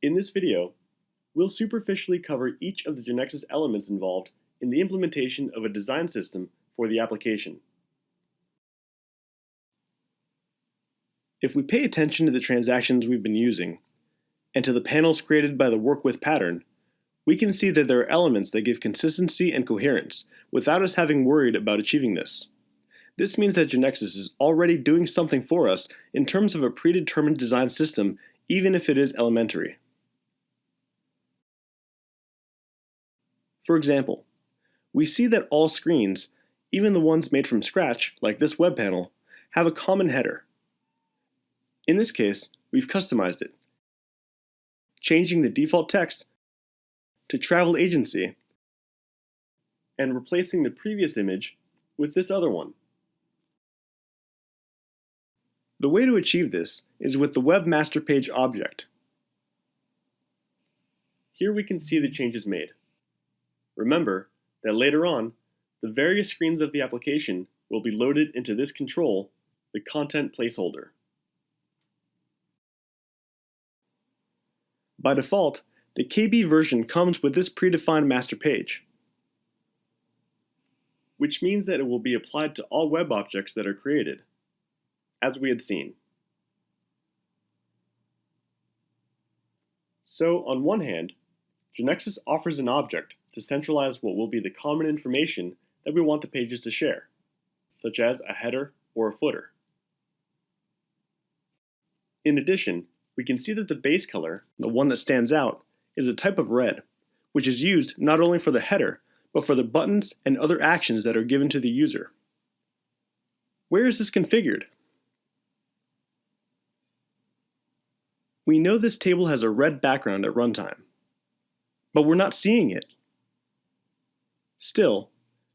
In this video, we'll superficially cover each of the GeneXus elements involved in the implementation of a design system for the application. If we pay attention to the transactions we've been using, and to the panels created by the work with pattern, we can see that there are elements that give consistency and coherence without us having worried about achieving this. This means that GeneXus is already doing something for us in terms of a predetermined design system, even if it is elementary. For example, we see that all screens, even the ones made from scratch, like this web panel, have a common header. In this case, we've customized it, changing the default text to travel agency and replacing the previous image with this other one. The way to achieve this is with the web master page object. Here we can see the changes made. Remember that later on, the various screens of the application will be loaded into this control, the content placeholder. By default, the KB version comes with this predefined master page, which means that it will be applied to all web objects that are created, as we had seen. So, on one hand, GeneXus offers an object to centralize what will be the common information that we want the pages to share, such as a header or a footer. In addition, we can see that the base color, the one that stands out, is a type of red, which is used not only for the header, but for the buttons and other actions that are given to the user. Where is this configured? We know this table has a red background at runtime, but we're not seeing it. Still,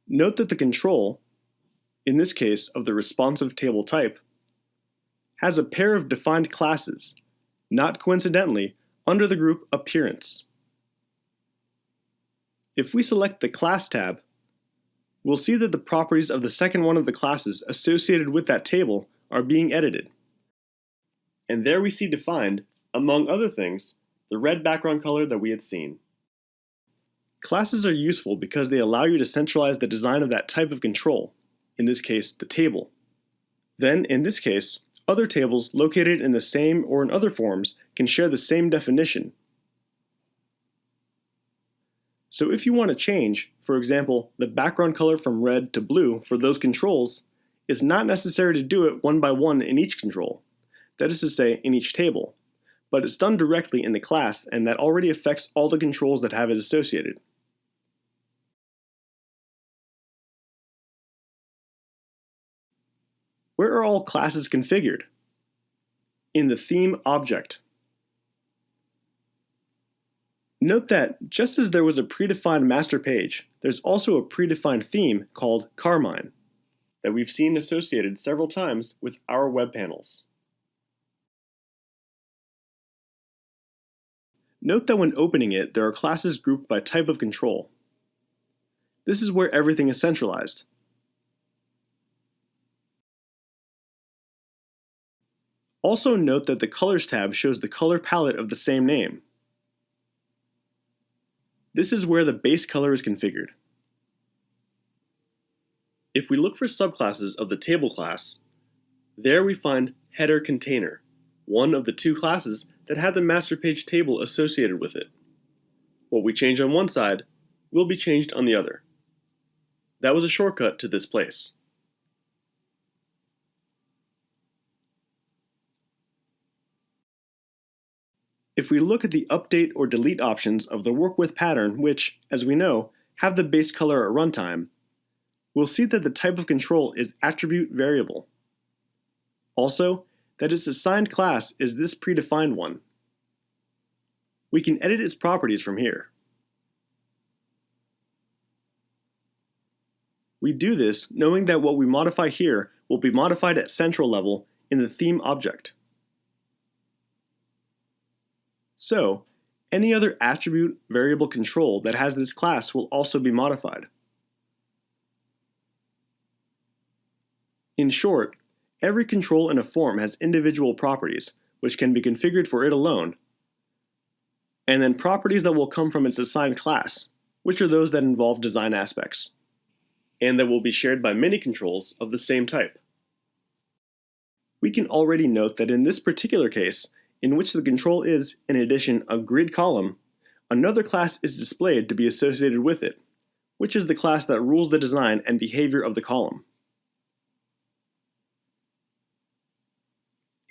note that the control, in this case of the responsive table type, has a pair of defined classes, not coincidentally, under the group Appearance. If we select the Class tab, we'll see that the properties of the second one of the classes associated with that table are being edited. And there we see defined, among other things, the red background color that we had seen. Classes are useful because they allow you to centralize the design of that type of control, in this case, the table. Then, in this case, other tables located in the same or in other forms can share the same definition. So if you want to change, for example, the background color from red to blue for those controls, it's not necessary to do it one by one in each control, that is to say, in each table, but it's done directly in the class, and that already affects all the controls that have it associated. Where are all classes configured? In the theme object. Note that just as there was a predefined master page, there's also a predefined theme called Carmine that we've seen associated several times with our web panels. Note that when opening it, there are classes grouped by type of control. This is where everything is centralized. Also note that the Colors tab shows the color palette of the same name. This is where the base color is configured. If we look for subclasses of the table class, there we find Header Container, one of the two classes that had the master page table associated with it. What we change on one side will be changed on the other. That was a shortcut to this place. If we look at the update or delete options of the work with pattern, which, as we know, have the base color at runtime, we'll see that the type of control is attribute variable. Also, that its assigned class is this predefined one. We can edit its properties from here. We do this knowing that what we modify here will be modified at central level in the theme object. So, any other attribute variable control that has this class will also be modified. In short, every control in a form has individual properties, which can be configured for it alone, and then properties that will come from its assigned class, which are those that involve design aspects, and that will be shared by many controls of the same type. We can already note that in this particular case, in which the control is, in addition, a grid column, another class is displayed to be associated with it, which is the class that rules the design and behavior of the column.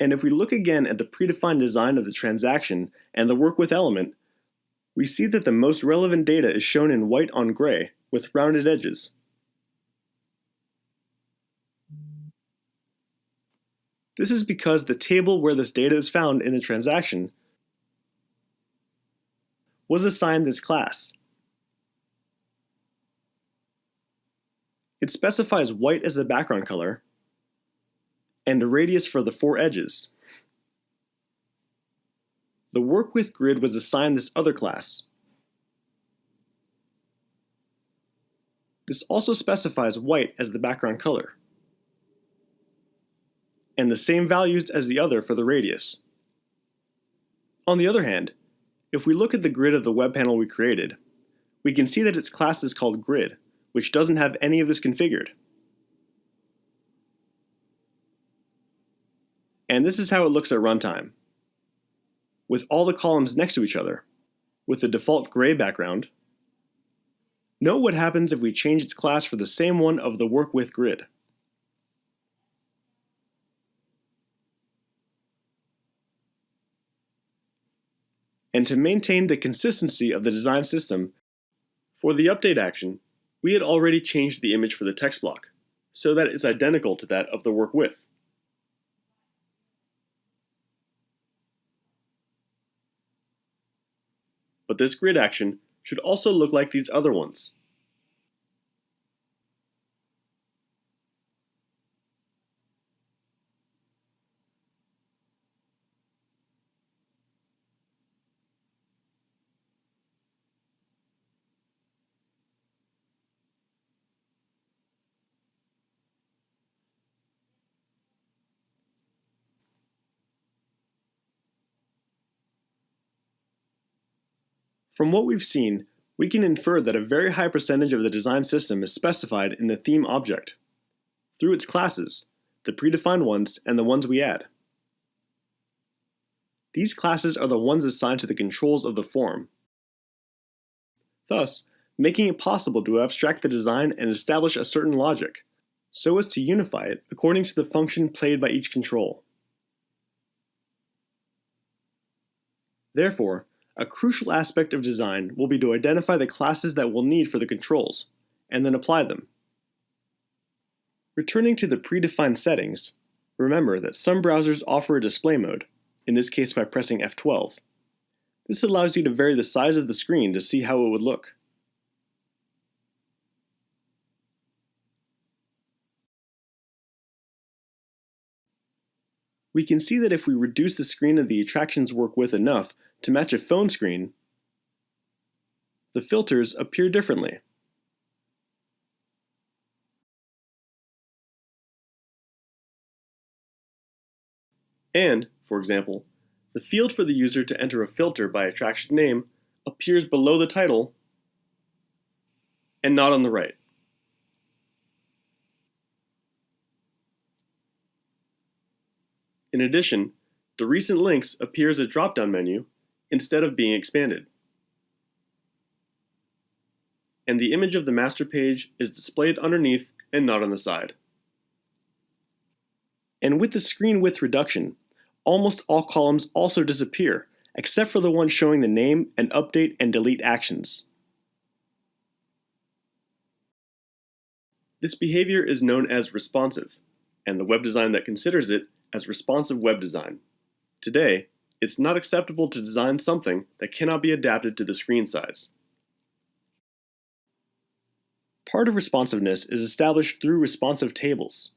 And if we look again at the predefined design of the transaction and the work with element, we see that the most relevant data is shown in white on gray with rounded edges. This is because the table where this data is found in the transaction was assigned this class. It specifies white as the background color and a radius for the 4 edges. The work with grid was assigned this other class. This also specifies white as the background color, and the same values as the other for the radius. On the other hand, if we look at the grid of the web panel we created, we can see that its class is called grid, which doesn't have any of this configured. And this is how it looks at runtime, with all the columns next to each other, with the default gray background. Note what happens if we change its class for the same one of the work with grid. And to maintain the consistency of the design system, for the update action, we had already changed the image for the text block, so that it's identical to that of the work with. But this grid action should also look like these other ones. From what we've seen, we can infer that a very high percentage of the design system is specified in the theme object, through its classes, the predefined ones and the ones we add. These classes are the ones assigned to the controls of the form, thus making it possible to abstract the design and establish a certain logic, so as to unify it according to the function played by each control. Therefore, a crucial aspect of design will be to identify the classes that we'll need for the controls, and then apply them. Returning to the predefined settings, remember that some browsers offer a display mode, in this case by pressing F12. This allows you to vary the size of the screen to see how it would look. We can see that if we reduce the screen of the attractions work with enough to match a phone screen, the filters appear differently. And, for example, the field for the user to enter a filter by attraction name appears below the title and not on the right. In addition, the recent links appear as a drop-down menu instead of being expanded. And the image of the master page is displayed underneath and not on the side. And with the screen width reduction, almost all columns also disappear, except for the one showing the name and update and delete actions. This behavior is known as responsive, and the web design that considers it as responsive web design. Today, it's not acceptable to design something that cannot be adapted to the screen size. Part of responsiveness is established through responsive tables.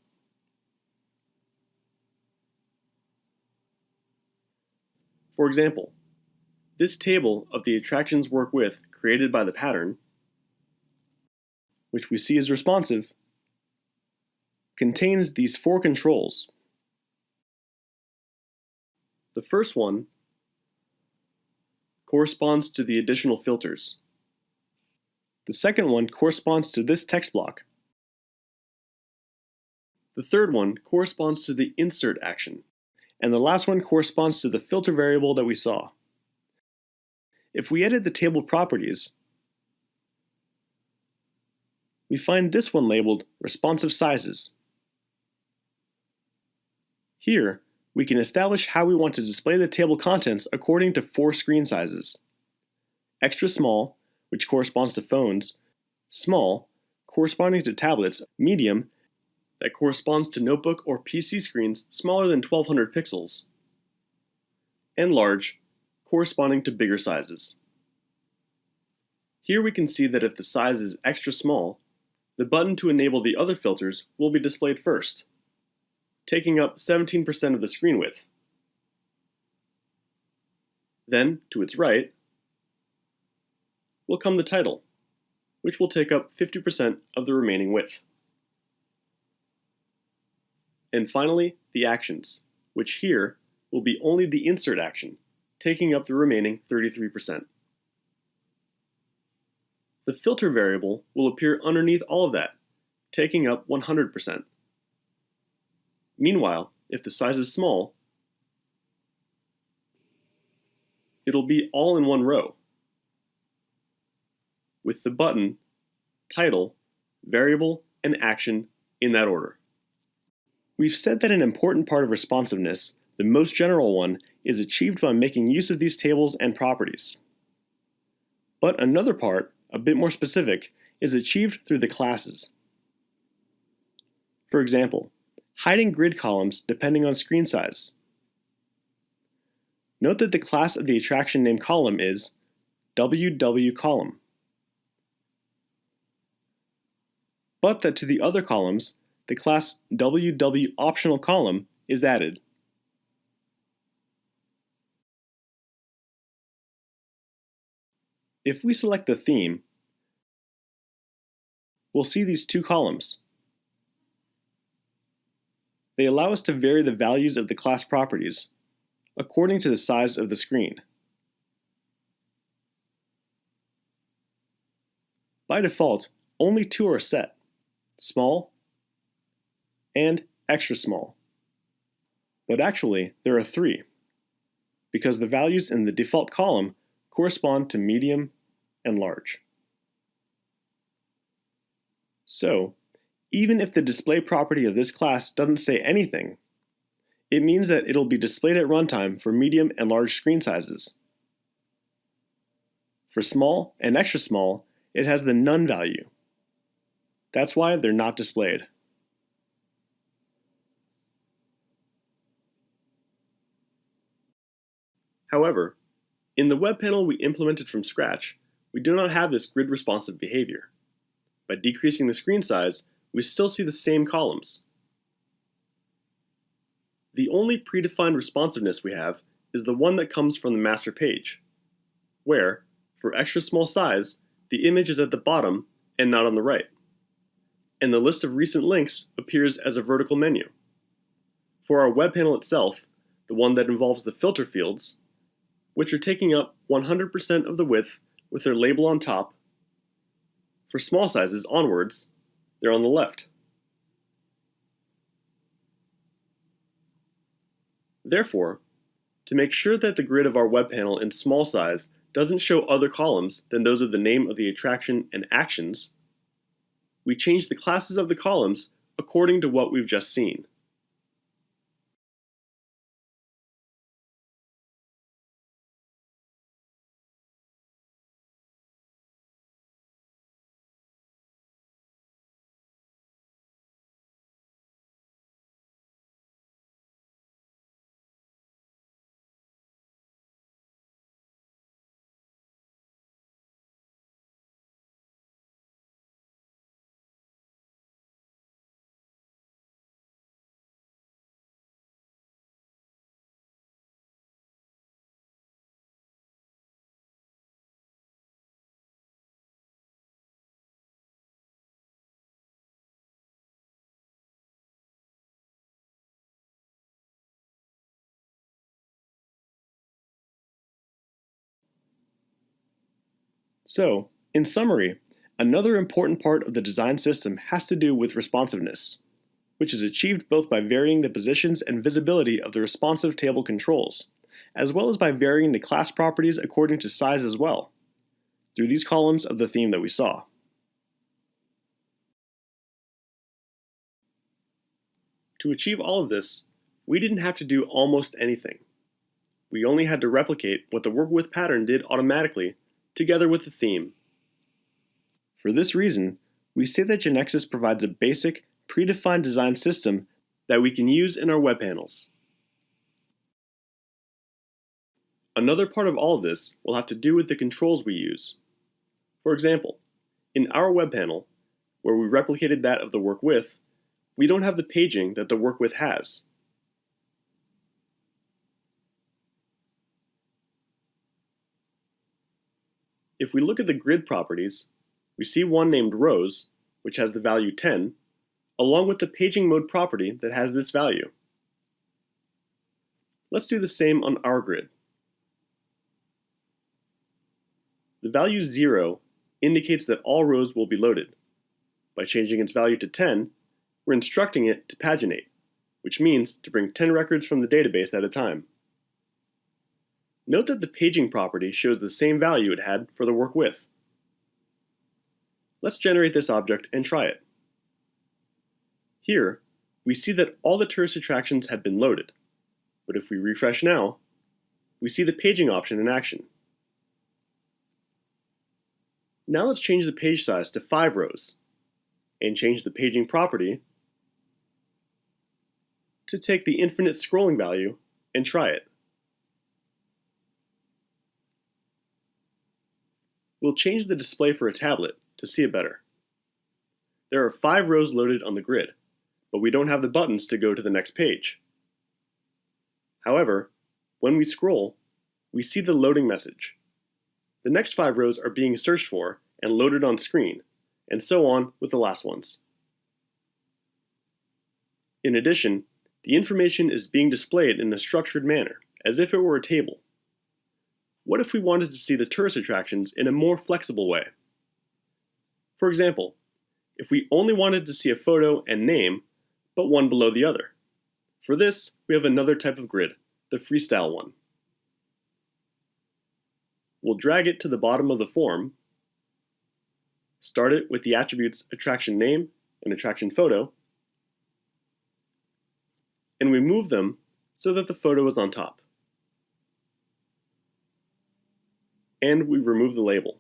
For example, this table of the attractions work with created by the pattern, which we see as responsive, contains these 4 controls. The first one corresponds to the additional filters. The second one corresponds to this text block. The third one corresponds to the insert action. And the last one corresponds to the filter variable that we saw. If we edit the table properties, we find this one labeled responsive sizes. Here, we can establish how we want to display the table contents according to 4 screen sizes. Extra small, which corresponds to phones, small, corresponding to tablets, medium, that corresponds to notebook or PC screens smaller than 1200 pixels, and large, corresponding to bigger sizes. Here we can see that if the size is extra small, the button to enable the other filters will be displayed first, taking up 17% of the screen width. Then, to its right, will come the title, which will take up 50% of the remaining width. And finally, the actions, which here will be only the insert action, taking up the remaining 33%. The filter variable will appear underneath all of that, taking up 100%. Meanwhile, if the size is small, it'll be all in one row, with the button, title, variable, and action in that order. We've said that an important part of responsiveness, the most general one, is achieved by making use of these tables and properties. But another part, a bit more specific, is achieved through the classes. For example, hiding grid columns depending on screen size. Note that the class of the attraction name column is WW_column, but that to the other columns, the class WW_optional_column is added. If we select the theme, we'll see these 2 columns. They allow us to vary the values of the class properties according to the size of the screen. By default, only 2 are set: small and extra small. But actually, there are 3, because the values in the default column correspond to medium and large. So, even if the display property of this class doesn't say anything, it means that it'll be displayed at runtime for medium and large screen sizes. For small and extra small, it has the none value. That's why they're not displayed. However, in the web panel we implemented from scratch, we do not have this grid responsive behavior. By decreasing the screen size, we still see the same columns. The only predefined responsiveness we have is the one that comes from the master page, where, for extra small size, the image is at the bottom and not on the right, and the list of recent links appears as a vertical menu. For our web panel itself, the one that involves the filter fields, which are taking up 100% of the width with their label on top, for small sizes onwards, they're on the left. Therefore, to make sure that the grid of our web panel in small size doesn't show other columns than those of the name of the attraction and actions, we change the classes of the columns according to what we've just seen. So, in summary, another important part of the design system has to do with responsiveness, which is achieved both by varying the positions and visibility of the responsive table controls, as well as by varying the class properties according to size as well, through these columns of the theme that we saw. To achieve all of this, we didn't have to do almost anything. We only had to replicate what the work with pattern did automatically, together with the theme. For this reason, we say that GeneXus provides a basic, predefined design system that we can use in our web panels. Another part of all of this will have to do with the controls we use. For example, in our web panel, where we replicated that of the work with, we don't have the paging that the work with has. If we look at the grid properties, we see one named rows, which has the value 10, along with the paging mode property that has this value. Let's do the same on our grid. The value 0 indicates that all rows will be loaded. By changing its value to 10, we're instructing it to paginate, which means to bring 10 records from the database at a time. Note that the paging property shows the same value it had for the work with. Let's generate this object and try it. Here, we see that all the tourist attractions have been loaded, but if we refresh now, we see the paging option in action. Now let's change the page size to 5 rows, and change the paging property to take the infinite scrolling value and try it. We'll change the display for a tablet to see it better. There are 5 rows loaded on the grid, but we don't have the buttons to go to the next page. However, when we scroll, we see the loading message. The next 5 rows are being searched for and loaded on screen, and so on with the last ones. In addition, the information is being displayed in a structured manner, as if it were a table. What if we wanted to see the tourist attractions in a more flexible way? For example, if we only wanted to see a photo and name, but one below the other. For this, we have another type of grid, the freestyle one. We'll drag it to the bottom of the form, start it with the attributes attraction name and attraction photo, and we move them so that the photo is on top. And we remove the label.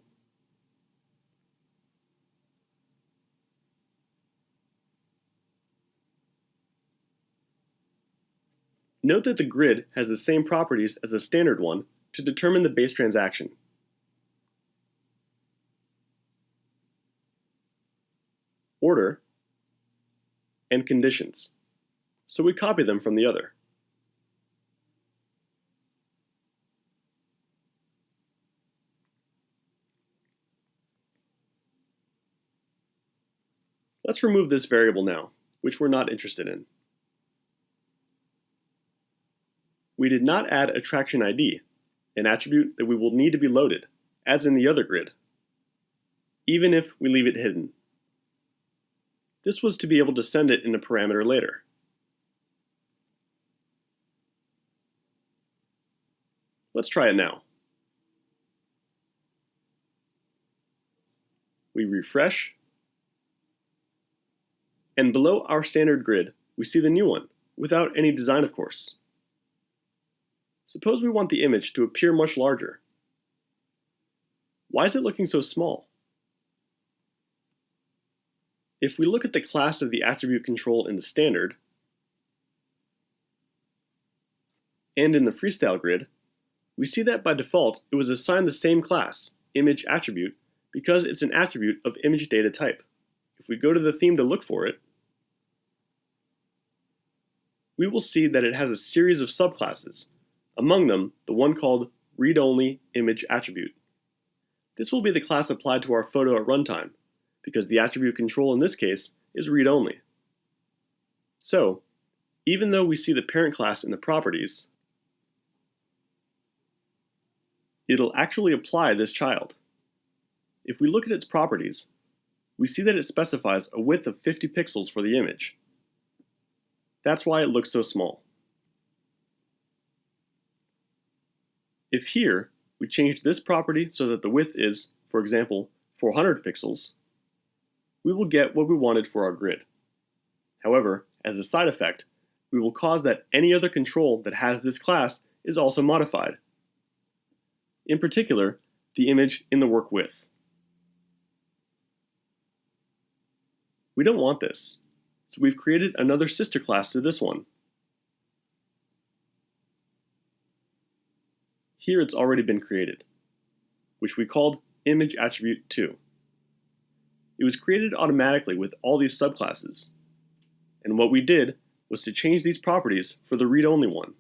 Note that the grid has the same properties as the standard one to determine the base transaction. Order, and conditions, so we copy them from the other. Let's remove this variable now, which we're not interested in. We did not add attraction ID, an attribute that we will need to be loaded, as in the other grid, even if we leave it hidden. This was to be able to send it in a parameter later. Let's try it now. We refresh, and below our standard grid, we see the new one, without any design, of course. Suppose we want the image to appear much larger. Why is it looking so small? If we look at the class of the attribute control in the standard, and in the freestyle grid, we see that by default it was assigned the same class, image attribute, because it's an attribute of image data type. If we go to the theme to look for it, we will see that it has a series of subclasses, among them the one called read-only image attribute. This will be the class applied to our photo at runtime, because the attribute control in this case is read-only. So, even though we see the parent class in the properties, it'll actually apply this child. If we look at its properties, we see that it specifies a width of 50 pixels for the image. That's why it looks so small. If here we change this property so that the width is, for example, 400 pixels, we will get what we wanted for our grid. However, as a side effect, we will cause that any other control that has this class is also modified. In particular, the image in the work width. We don't want this, so we've created another sister class to this one. Here it's already been created, which we called image attribute 2. It was created automatically with all these subclasses, and what we did was to change these properties for the read-only one.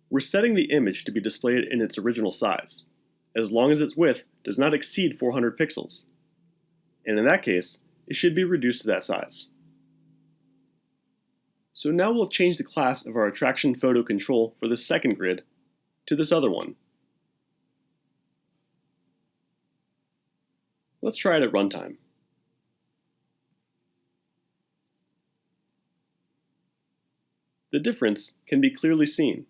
We're setting the image to be displayed in its original size, as long as its width does not exceed 400 pixels, and in that case, it should be reduced to that size. So now we'll change the class of our attraction photo control for the second grid to this other one. Let's try it at runtime. The difference can be clearly seen.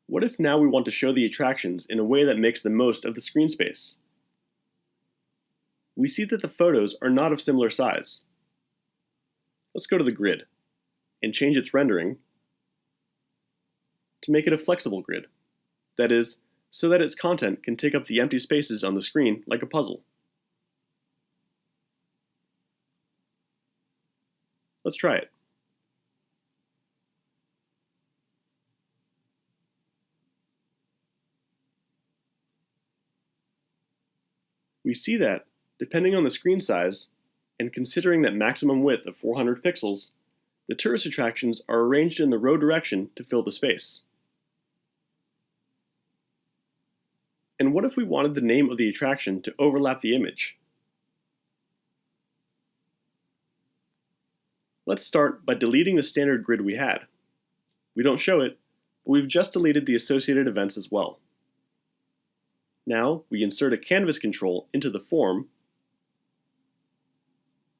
What if now we want to show the attractions in a way that makes the most of the screen space? We see that the photos are not of similar size. Let's go to the grid and change its rendering to make it a flexible grid. That is, so that its content can take up the empty spaces on the screen like a puzzle. Let's try it. We see that, depending on the screen size, and considering that maximum width of 400 pixels, the tourist attractions are arranged in the row direction to fill the space. And what if we wanted the name of the attraction to overlap the image? Let's start by deleting the standard grid we had. We don't show it, but we've just deleted the associated events as well. Now we insert a canvas control into the form,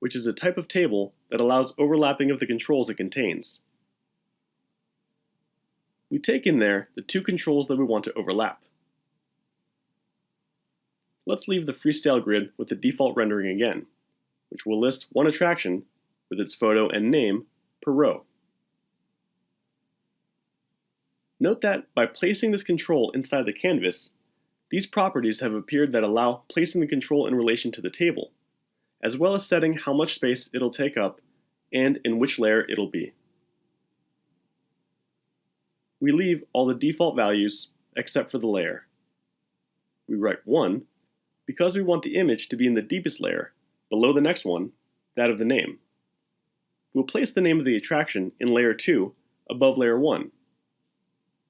which is a type of table that allows overlapping of the controls it contains. We take in there the two controls that we want to overlap. Let's leave the freestyle grid with the default rendering again, which will list one attraction with its photo and name per row. Note that by placing this control inside the canvas, these properties have appeared that allow placing the control in relation to the table, as well as setting how much space it'll take up and in which layer it'll be. We leave all the default values except for the layer. We write 1 because we want the image to be in the deepest layer, below the next one, that of the name. We'll place the name of the attraction in layer 2 above layer 1.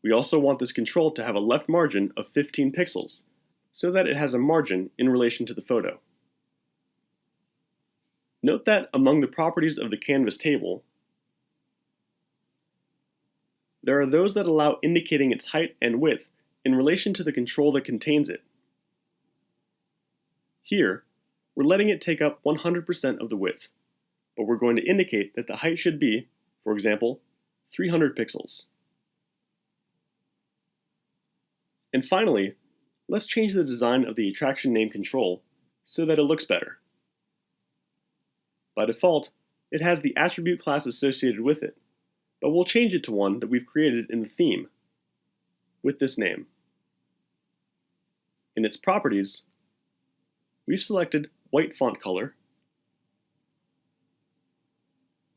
We also want this control to have a left margin of 15 pixels, so that it has a margin in relation to the photo. Note that among the properties of the canvas table, there are those that allow indicating its height and width in relation to the control that contains it. Here, we're letting it take up 100% of the width, but we're going to indicate that the height should be, for example, 300 pixels. And finally, let's change the design of the attraction name control so that it looks better. By default, it has the attribute class associated with it, but we'll change it to one that we've created in the theme, with this name. In its properties, we've selected white font color,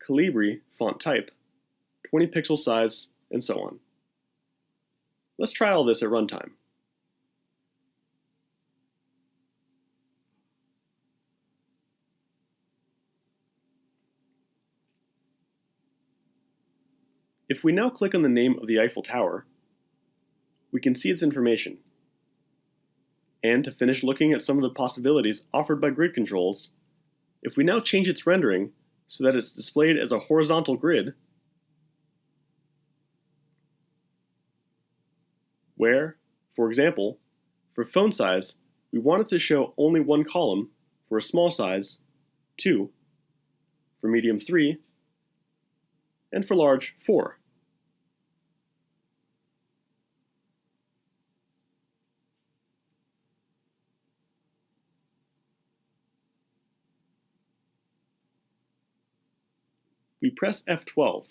Calibri font type, 20 pixel size, and so on. Let's try all this at runtime. If we now click on the name of the Eiffel Tower, we can see its information. And to finish looking at some of the possibilities offered by grid controls, if we now change its rendering so that it's displayed as a horizontal grid, where, for example, for font size, we want it to show only one column, for a small size, 2, for medium 3, and for large 4. We press F12.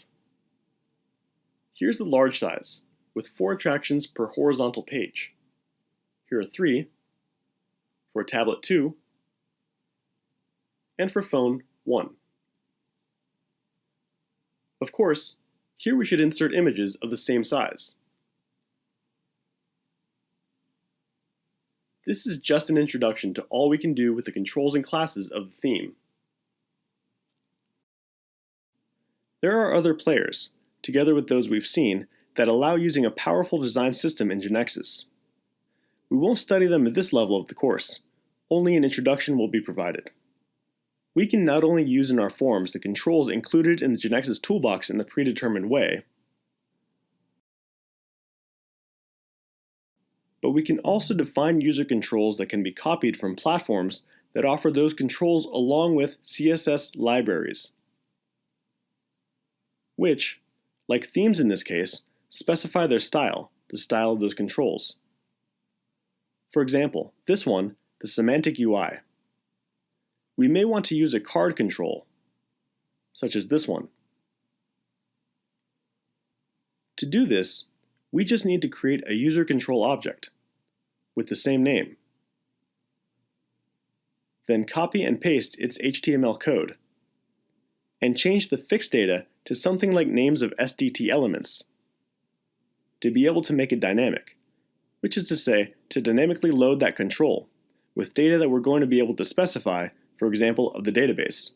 Here's the large size, with 4 attractions per horizontal page. Here are 3, for tablet 2, and for phone 1. Of course, here we should insert images of the same size. This is just an introduction to all we can do with the controls and classes of the theme. There are other players, together with those we've seen, that allow using a powerful design system in GeneXus. We won't study them at this level of the course, only an introduction will be provided. We can not only use in our forms the controls included in the GeneXus toolbox in the predetermined way, but we can also define user controls that can be copied from platforms that offer those controls along with CSS libraries, which, like themes in this case, specify their style, the style of those controls. For example, this one, the semantic UI. We may want to use a card control, such as this one. To do this, we just need to create a user control object with the same name. Then copy and paste its HTML code, and change the fixed data to something like names of SDT elements to be able to make it dynamic, which is to say, to dynamically load that control with data that we're going to be able to specify, for example, of the database,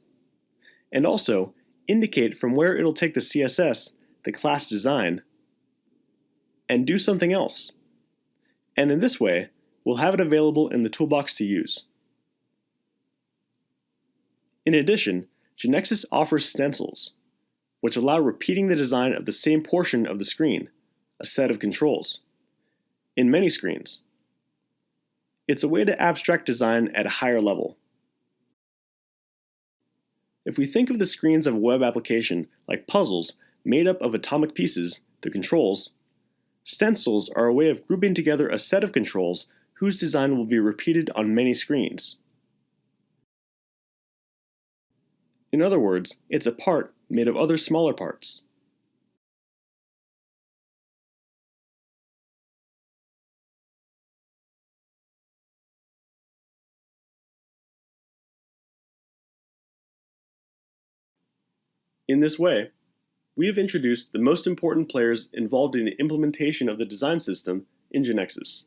and also indicate from where it'll take the CSS, the class design, and do something else. And in this way, we'll have it available in the toolbox to use. In addition, GeneXus offers stencils, which allow repeating the design of the same portion of the screen, a set of controls, in many screens. It's a way to abstract design at a higher level. If we think of the screens of a web application like puzzles made up of atomic pieces, the controls, stencils are a way of grouping together a set of controls whose design will be repeated on many screens. In other words, it's a part made of other smaller parts. In this way, we have introduced the most important players involved in the implementation of the design system in GeneXus.